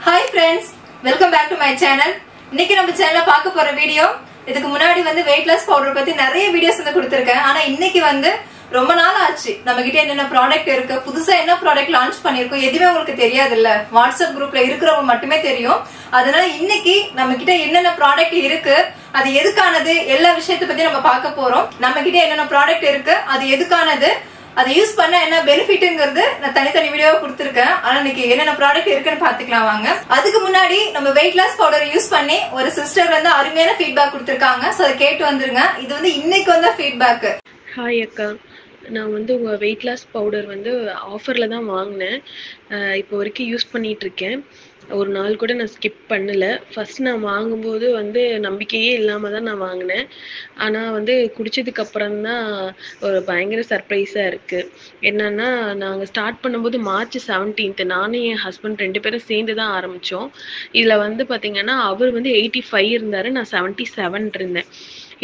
Hi friends, welcome back to my channel. இன்னைக்கு நம்ம சேனல்ல பார்க்க போற வீடியோ இதுக்கு முன்னாடி weight loss powder பத்தி நிறைய வீடியோஸ் கொடுத்திருக்கேன். ஆனா இன்னைக்கு ரொம்ப நாள் ஆச்சு. நம்ம கிட்ட என்னென்ன ப்ராடக்ட் இருக்கு, புதுசா என்ன ப்ராடக்ட் லான்ச் பண்ணிருக்கோம் எதுவுமே உங்களுக்கு தெரியாது இல்ல. வாட்ஸ்அப் குரூப்ல இருக்கிறவங்க மட்டுமே தெரியும். அதனால இன்னைக்கு நம்ம கிட்ட என்னென்ன ப்ராடக்ட் இருக்கு, அது எதுக்கானது, எல்லா விஷயத்தை பத்தி நம்ம பார்க்க போறோம். நம்ம கிட்ட என்னென்ன ப்ராடக்ட் இருக்கு, அது எதுக்கானது, அதை யூஸ் பண்ண என்ன பெனிஃபிட்ங்கிறது நான் தனித்தனி வீடியோவா கொடுத்திருக்கேன். ஆனா இன்னைக்கு என்னென்ன ப்ராடக்ட் இருக்குன்னு பாத்துக்கலாம் வாங்க. அதுக்கு முன்னாடி நம்ம வெயிட் லாஸ் பவுடர் யூஸ் பண்ணி ஒரு சிஸ்டர் அருமையான ஃபீட்பேக் கொடுத்திருக்காங்க. சோ அதை கேட்டு வந்துருங்க. இது இன்னைக்கு வந்த ஃபீட்பேக். ஹாய் அக்கா, நான் உங்கள் வெயிட் லாஸ் பவுடர் ஆஃபரில் தான் வாங்கினேன். இப்போ வரைக்கும் யூஸ் பண்ணிகிட்ருக்கேன். ஒரு நாள் கூட நான் ஸ்கிப் பண்ணலை. ஃபஸ்ட் நான் வாங்கும்போது நம்பிக்கையே இல்லாமல் தான் நான் வாங்கினேன். ஆனால் குடித்ததுக்கப்புறம் தான் ஒரு பயங்கர சர்ப்ரைஸாக இருக்குது. என்னென்னா, நாங்கள் ஸ்டார்ட் பண்ணும்போது March 17 நானும் என் ஹஸ்பண்ட் 2 பேரும் சேர்ந்து தான் ஆரம்பித்தோம். இதில் பார்த்திங்கன்னா அவர் 85 இருந்தார், நான் 77 இருந்தேன்.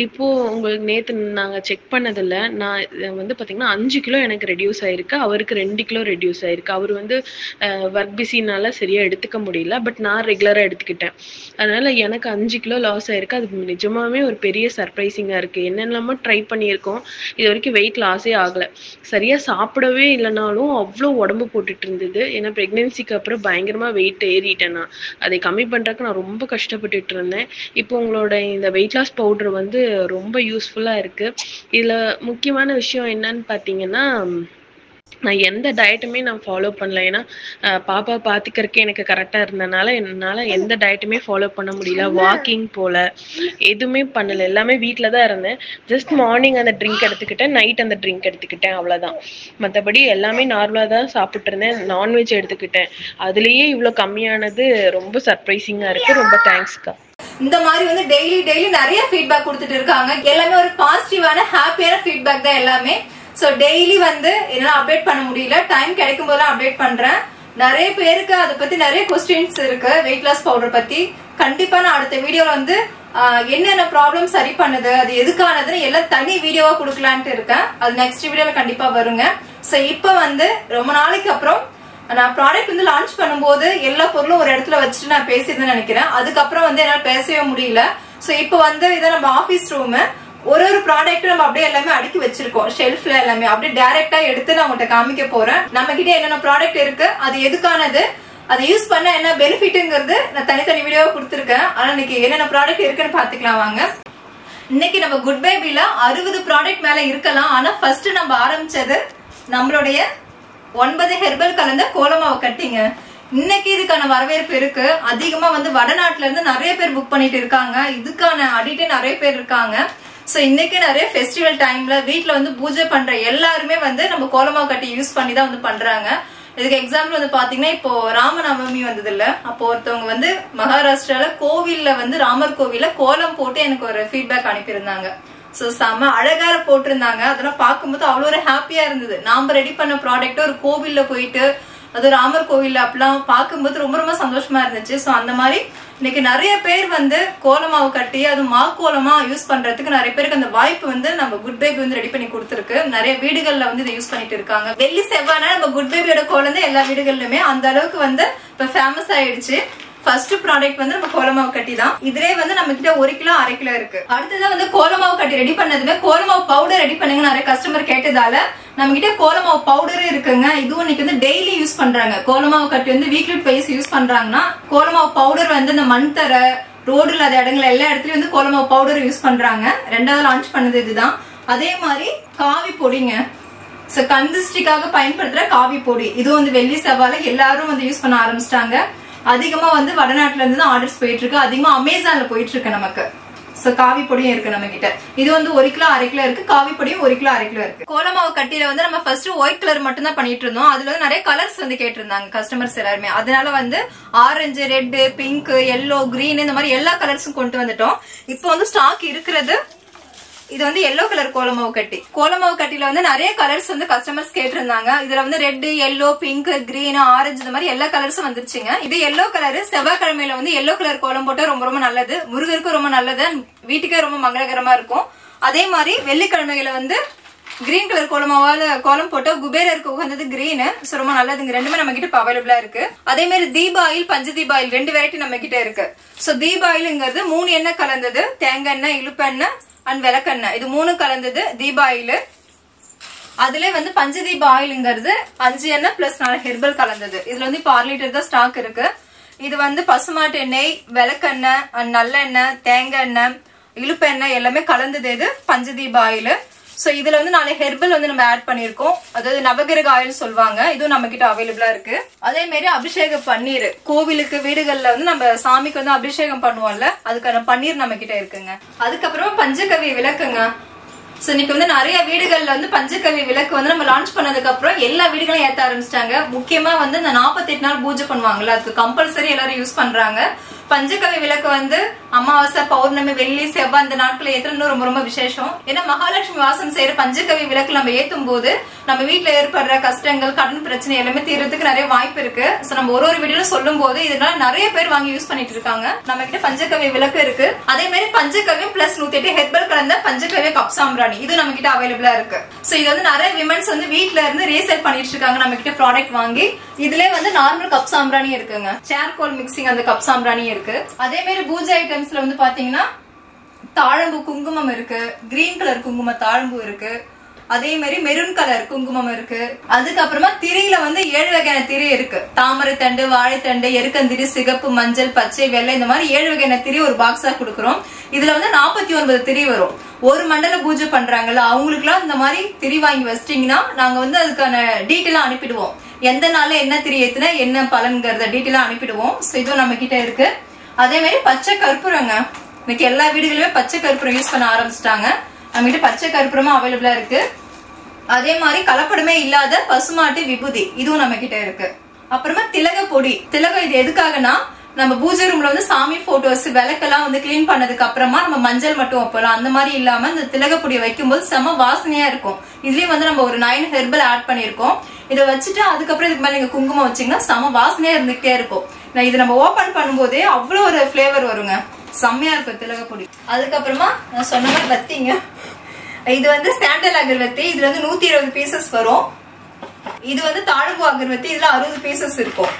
இப்போது உங்களுக்கு நேற்று நாங்கள் செக் பண்ணதில்ல, நான் பார்த்திங்கன்னா 5 கிலோ எனக்கு ரெடியூஸ் ஆகிருக்கு, அவருக்கு 2 கிலோ ரெடியூஸ் ஆகிருக்கு. அவர் ஒர்க் பிஸினால சரியாக எடுத்துக்க முடியல, பட் நான் ரெகுலராக எடுத்துக்கிட்டேன். அதனால் எனக்கு 5 கிலோ லாஸ் ஆகிருக்கு. அது நிஜமாகவே ஒரு பெரிய சர்ப்ரைசிங்காக இருக்குது. என்னென்னமோ ட்ரை பண்ணியிருக்கோம், இது வரைக்கும் வெயிட் லாஸே ஆகலை. சரியாக சாப்பிடவே இல்லைனாலும் அவ்வளோ உடம்பு போட்டுட்டு இருந்தது. ஏன்னா ப்ரெக்னென்சிக்கு அப்புறம் பயங்கரமாக வெயிட் ஏறிட்டேன். நான் அதை கம்மி பண்ணுறதுக்கு நான் ரொம்ப கஷ்டப்பட்டுட்டு இருந்தேன். இப்போ உங்களோட இந்த வெயிட் லாஸ் பவுடர் ரொம்ப யூஸ்ஃபுல்லாக இருக்குது. இதில் முக்கியமான விஷயம் என்னன்னு பார்த்தீங்கன்னா, நான் எந்த டயட்டுமே நான் ஃபாலோ பண்ணல. ஏன்னா பாப்பா பார்த்துக்கிறதுக்கே எனக்கு கரெக்டாக இருந்தனால என்னால் எந்த டயட்டுமே ஃபாலோ பண்ண முடியல. வாக்கிங் போல் எதுவுமே பண்ணலை, எல்லாமே வீட்டில் தான் இருந்தேன். ஜஸ்ட் மார்னிங் அந்த ட்ரிங்க் எடுத்துக்கிட்டேன், நைட் அந்த ட்ரிங்க் எடுத்துக்கிட்டேன், அவ்வளோதான். மற்றபடி எல்லாமே நார்மலாக தான் சாப்பிட்ருந்தேன். நான்வெஜ் எடுத்துக்கிட்டேன். அதுலேயே இவ்வளோ கம்மியானது ரொம்ப சர்ப்ரைசிங்காக இருக்குது. ரொம்ப தேங்க்ஸ்க்கா. இந்த மாதிரி டெய்லி நிறைய ஃபீட்பேக் கொடுத்துட்டு இருக்காங்க. எல்லாமே ஒரு பாசிட்டிவான ஹாப்பியான ஃபீட்பேக் தான் எல்லாமே. சோ டெய்லி என்னால அப்டேட் பண்ண முடியல, டைம் கிடைக்கும் போதெல்லாம் அப்டேட் பண்றேன். நிறைய பேருக்கு அதை பத்தி நிறைய கொஸ்டின்ஸ் இருக்கு வெயிட் லாஸ் பவுடர் பத்தி. கண்டிப்பா நான் அடுத்த வீடியோல என்னென்ன ப்ராப்ளம் சரி பண்ணுது, அது எதுக்கானதுன்னு எல்லாம் தனி வீடியோவா கொடுக்கலான்ட்டு இருக்கேன். அது நெக்ஸ்ட் வீடியோல கண்டிப்பா வருங்க. சோ இப்ப ரொம்ப நாளைக்கு அப்புறம் நான் ப்ராடக்ட் லான்ச் பண்ணும்போது எல்லா பொருளும் ஒரு இடத்துல வச்சுட்டு நான் பேசியிருந்தேன்னு நினைக்கிறேன். அதுக்கப்புறம் என்னால பேசவே முடியல. சோ இப்ப இதை நம்ம ஆபீஸ் ரூம் ஒரு ப்ராடக்ட் நம்ம அப்படியே எல்லாமே அடுக்கி வச்சிருக்கோம் ஷெல்ஃப்ல. எல்லாமே அப்படியே டைரக்டா எடுத்து நான் உங்கள்கிட்ட காமிக்க போறேன். நம்ம கிட்ட என்னென்ன ப்ராடக்ட் இருக்கு, அது எதுக்கானது, அதை யூஸ் பண்ண என்ன பெனிஃபிட்ங்கிறது நான் தனித்தனி வீடியோவா கொடுத்திருக்கேன். ஆனா இன்னைக்கு என்னென்ன ப்ராடக்ட் இருக்குன்னு பாத்துக்கலாம் வாங்க. இன்னைக்கு நம்ம குட் பேபில 60 ப்ராடக்ட் மேல இருக்கலாம். ஆனா ஃபர்ஸ்ட் நம்ம ஆரம்பிச்சது நம்மளுடைய 9 ஹெர்பல் கலந்த கோலமாவை கட்டிங்க. இன்னைக்கு இதுக்கான வரவேற்பு இருக்கு. அதிகமா வடநாட்டுல இருந்து நிறைய பேர் புக் பண்ணிட்டு இருக்காங்க. இதுக்கான அடிக்டே நிறைய பேர் இருக்காங்க. சோ இன்னைக்கு நிறைய ஃபெஸ்டிவல் டைம்ல வீட்டுல பூஜை பண்ற எல்லாருமே நம்ம கோலமாவு கட்டி யூஸ் பண்ணி தான் பண்றாங்க. இதுக்கு எக்ஸாம்பிள் பாத்தீங்கன்னா, இப்போ ராமநவமி வந்தது இல்ல, அப்போ ஒருத்தவங்க மகாராஷ்டிரால கோவில்ல ராமர் கோவில்ல கோலம் போட்டு எனக்கு ஒரு ஃபீட்பேக் அனுப்பியிருந்தாங்க. சோ செம அழகா போட்டிருந்தாங்க. அதெல்லாம் பார்க்கும்போது அவ்வளவு ஒரு ஹாப்பியா இருந்தது. நாம ரெடி பண்ண ப்ராடக்ட் ஒரு கோவில்ல போயிட்டு, அது ராமர் கோவில்ல அப்படிலாம் பார்க்கும்போது ரொம்ப ரொம்ப சந்தோஷமா இருந்துச்சு. சோ அந்த மாதிரி இன்னைக்கு நிறைய பேர் கோலமாவு கட்டி அது கோலமா யூஸ் பண்றதுக்கு நிறைய பேருக்கு அந்த வாய்ப்பு நம்ம குட் பேபி ரெடி பண்ணி கொடுத்துருக்கு. நிறைய வீடுகள்ல இதை யூஸ் பண்ணிட்டு இருக்காங்க. வெள்ளி செவ்வாய்னா நம்ம குட் பேபியோட கோலம் எல்லா வீடுகள்லயுமே அந்த அளவுக்கு இப்ப ஃபேமஸ் ஆயிடுச்சு. ஃபர்ஸ்ட் ப்ராடக்ட் நம்ம கோலமாவு கட்டி தான். இதுலயே நம்ம கிட்ட 1 கிலோ 1/2 கிலோ இருக்கு. அடுத்ததான் கோலமாவு கட்டி ரெடி பண்ணதுமே கோலமாவு பவுடர் ரெடி பண்ணுங்க நிறைய கஸ்டமர் கேட்டதால நம்ம கிட்ட கோலமாவு பவுடரே இருக்குங்க. இதுவும் இன்னைக்கு டெய்லி யூஸ் பண்றாங்க. கோலமாவு கட்டி வீக்லி ட்வைஸ் யூஸ் பண்றாங்கன்னா, கோலமாவு பவுடர் இந்த மண் தர ரோடு இல்லாத இடங்கள் எல்லா இடத்துலயும் கோலமாவு பவுடர் யூஸ் பண்றாங்க. ரெண்டாவது லான்ச் பண்ணது இதுதான். அதே மாதிரி காவி பொடிங்க, கன்சிஸ்டிக்காக பயன்படுத்துற காவி பொடி, இது வெள்ளி செவ்வாய்ல எல்லாரும் யூஸ் பண்ண ஆரம்பிச்சிட்டாங்க. அதிகமா வடநாட்டுல இருந்து தான் ஆர்டர்ஸ் போயிட்டு இருக்கு. அதிகமா அமேசான்ல போயிட்டு இருக்கு நமக்கு. சோ காவி பொடியும் இருக்கு நம்ம கிட்ட. இது 1 கிலோ 1/2 கிலோ இருக்கு. காவி பொடியும் 1 கிலோ 1/2 கிலோ இருக்கு. கோலமாவு கட்டியில நம்ம ஃபர்ஸ்ட் ஒயிட் கலர் மட்டும் தான் பண்ணிட்டு இருந்தோம். அதுல நிறைய கலர்ஸ் கேட்டிருந்தாங்க கஸ்டமர்ஸ் எல்லாருமே. அதனால orange, red, pink, yellow, green இந்த மாதிரி எல்லா கலர்ஸும் கொண்டு வந்துட்டோம். இப்போ ஸ்டாக் இருக்கிறது இது எல்லோ கலர் கோலமாவு கட்டி. கோலமாவு கட்டில நிறைய கலர்ஸ் கஸ்டமர்ஸ் கேட்டிருந்தாங்க. இதுல red, yellow, pink, green, orange இந்த மாதிரி எல்லா கலர்ஸும் வந்துருச்சுங்க. இது எல்லோ கலர். செவ்வாய்க்கிழமையில எல்லோ கலர் கோலம் போட்டா ரொம்ப ரொம்ப நல்லது. முருகருக்கும் ரொம்ப நல்லது, வீட்டுக்கே ரொம்ப மங்களகரமா இருக்கும். அதே மாதிரி வெள்ளிக்கிழமையில கிரீன் கலர் கோலமாவால கோலம் போட்டா குபேரருக்கு உகந்தது கிரீன். சோ ரொம்ப நல்லதுங்க. ரெண்டுமே நம்ம கிட்ட இப்ப அவைலபிளா இருக்கு. அதே மாதிரி தீப ஆயில், பஞ்சதீப ஆயில் 2 வெரைட்டி நம்ம கிட்ட இருக்கு. சோ தீப ஆயில்ங்கிறது 3 எண்ணெய் கலந்தது, தேங்காய் எண்ணெய், இழுப்பெண்ணெய் அண்ட் விளக்கெண்ணெய், இது 3 கலந்தது தீப ஆயில். அதுல வந்து பஞ்சதீப ஆயில்ங்கிறது 5 எண்ணெய் பிளஸ் 4 ஹெர்பல் கலந்தது. இதுல வந்து இப்ப 6 லிட்டர் தான் ஸ்டாக் இருக்கு. இது வந்து பசுமாட்டு எண்ணெய், விளக்கெண்ணெய் அண்ட் நல்லெண்ணெய், தேங்காய் எண்ணெய், இழுப்பெண்ணெய் எல்லாமே கலந்தது இது பஞ்சதீப ஆயில். சோ இதுல வந்து 4 ஹெர்பல் வந்து நம்ம ஆட் பண்ணிருக்கோம். அதாவது நவகிரக ஆயில் சொல்லுவாங்க. இதுவும் நம்ம கிட்ட அவைலபிளா இருக்கு. அதே மாதிரி அபிஷேக பன்னீர், கோவிலுக்கு வீடுகள்ல வந்து நம்ம சாமிக்கு வந்து அபிஷேகம் பண்ணுவோம்ல, அதுக்கான பன்னீர் நம்ம கிட்ட இருக்குங்க. அதுக்கப்புறமா பஞ்சகவி விளக்குங்க. சோ இன்னைக்கு வந்து நிறைய வீடுகள்ல வந்து பஞ்சகவி விளக்கு வந்து நம்ம லான்ச் பண்ணதுக்கு அப்புறம் எல்லா வீடுகளும் ஏத்த ஆரம்பிச்சிட்டாங்க. முக்கியமா வந்து இந்த 48 நாள் பூஜை பண்ணுவாங்கல்ல, அதுக்கு கம்பல்சரி எல்லாரும் யூஸ் பண்றாங்க. பஞ்சகவி விளக்கு வந்து அமாவாசை, பௌர்ணமி, வெள்ளி, செவ்வாய் இந்த நாட்களை ஏத்துறது ரொம்ப ரொம்ப விசேஷம். ஏன்னா மகாலட்சுமி வாசம் செய்யற பஞ்சகவி விளக்கு நம்ம ஏத்தும் போது நம்ம வீட்டுல ஏற்படுற கஷ்டங்கள், கடன் பிரச்சனை எல்லாமே தீர்றதுக்கு நிறைய வாய்ப்பு இருக்கு. சோ நம்ம ஒரு வீடியோல சொல்லும் போது இதனால நிறைய பேர் வாங்கி யூஸ் பண்ணிட்டு இருக்காங்க. நம்ம கிட்ட பஞ்சகவி விளக்கு இருக்கு. அதே மாதிரி பஞ்சகவி பிளஸ் 108 ஹெர்பல் கலந்த பஞ்சகவி கப் சாம்பிராணி இது நம்ம கிட்ட அவைலபிளா இருக்கு. சோ இது வந்து நிறைய விமன்ஸ் வந்து வீட்டுல இருந்து ரீசேல் பண்ணிட்டு இருக்காங்க நம்ம கிட்ட ப்ராடக்ட் வாங்கி. இதுல வந்து நார்மல் கப் சாம்பிராணி இருக்குங்க, சேர்கோல் மிக்சிங் அந்த கப் சாம்பிராணி இருக்கு. அதே மாதிரி பூஜை ஐட்டம்ஸ்ல வந்து பாத்தீங்கன்னா தாழம்பு குங்குமம் இருக்கு, கிரீன் கலர் குங்கும தாழம்பு இருக்கு, அதே மாதிரி மெரூன் கலர் குங்குமம் இருக்கு. அதுக்கப்புறமா திரியில வந்து 7 வகையான திரி இருக்கு. தாமரை தண்டு, வாழைத்தண்டு, எருக்கந்திரி, சிகப்பு, மஞ்சள், பச்சை, வெள்ளை, இந்த மாதிரி 7 வகையான திரி ஒரு பாக்ஸா கொடுக்குறோம். இதுல வந்து 49 திரி வரும். ஒரு மண்டல பூஜை பண்றாங்கல்ல அவங்களுக்கு எல்லாம் இந்த மாதிரி திரி வாங்கி வச்சிட்டீங்கன்னா நாங்க வந்து அதுக்கான டீட்டெயிலா அனுப்பிடுவோம். எந்த நாள்ல என்ன திரி ஏத்துனா என்ன பலன்கிறத டீட்டெயிலா அனுப்பிடுவோம். சோ இதுவும் நம்ம கிட்ட இருக்கு. அதே மாதிரி பச்சை கற்பூரங்க, இன்னைக்கு எல்லா வீடுகளுமே பச்சை கற்பூரம் யூஸ் பண்ண ஆரம்பிச்சிட்டாங்க. நம்ம கிட்ட பச்சை கற்பூரமா அவைலபிளா இருக்கு. அதே மாதிரி கலப்படமே இல்லாத பசுமாட்டு விபூதி இதுவும் நம்ம கிட்ட இருக்கு. அப்புறமா திலக பொடி. திலகம் இது எதுக்காகனா நம்ம பூஜை ரூம்ல வந்து சாமி போட்டோஸ், விளக்கெல்லாம் வந்து கிளீன் பண்ணதுக்கு அப்புறமா நம்ம மஞ்சள் மட்டும் வைப்போம். அந்த மாதிரி இல்லாம இந்த திலக பொடியை வைக்கும்போது செம வாசனையா இருக்கும். இதுலயும் வந்து நம்ம ஒரு 9 ஹெர்பல் ஆட் பண்ணிருக்கோம். இதை வச்சுட்டு அதுக்கப்புறம் இதுக்கு மேல நீங்க குங்குமம் வச்சீங்கன்னா செம வாசனையா இருந்துகிட்டே இருக்கும். இது நம்ம ஓபன் பண்ணும்போதே அவ்வளவு ஒரு பிளேவர் வருங்க, செம்மையா இருக்கும் திலக பொடி. அதுக்கப்புறமா நான் சொன்ன மாதிரி வத்திங்க, இது வந்து சாண்டல் அகர்வத்தி. இதுல வந்து 120 பீசஸ் வரும். இது வந்து தாழம்பூ அகர்வத்தி, இதுல 60 பீசஸ் இருக்கும்.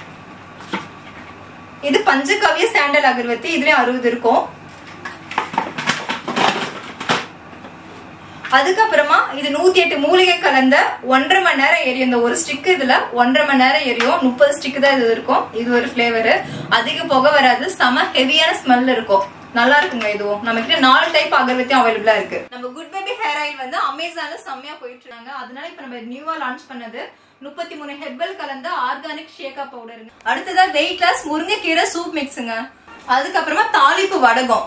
இது பஞ்சகவிய சாண்டல் அகர்வத்தி, இதுலயும் 60 இருக்கும். அதுக்கப்புறமா இது 108 மூலிகை கலந்த 1.5 மணி நேரம் எரியும். இந்த ஒரு ஸ்டிக் இதுல 1.5 மணி நேரம் எரியும். 30 ஸ்டிக் தான் இது இருக்கும். இது ஒரு பிளேவர், அதிக புகை வராது, செம ஹெவியான ஸ்மெல் இருக்கும், நல்லா இருக்குங்க. இதுவும் நம்ம கிட்ட 4 டைப் அகர்வத்தியும் அவைலபிளா இருக்கு. நம்ம குட் பேபி ஹேர் ஆயில் வந்து அமேசான்ல செம்மையா போயிட்டு இருக்காங்க. அதனால இப்ப நம்ம நியூவா லான்ச் பண்ணது 33 ஹெர்பல் கலந்த ஆர்கானிக் ஷேக்கா பவுடருங்க. அடுத்ததா வெயிட் லாஸ் முருங்கைக்கீரை சூப் மிக்ஸுங்க. அதுக்கப்புறமா தாளிப்பு வடகம்.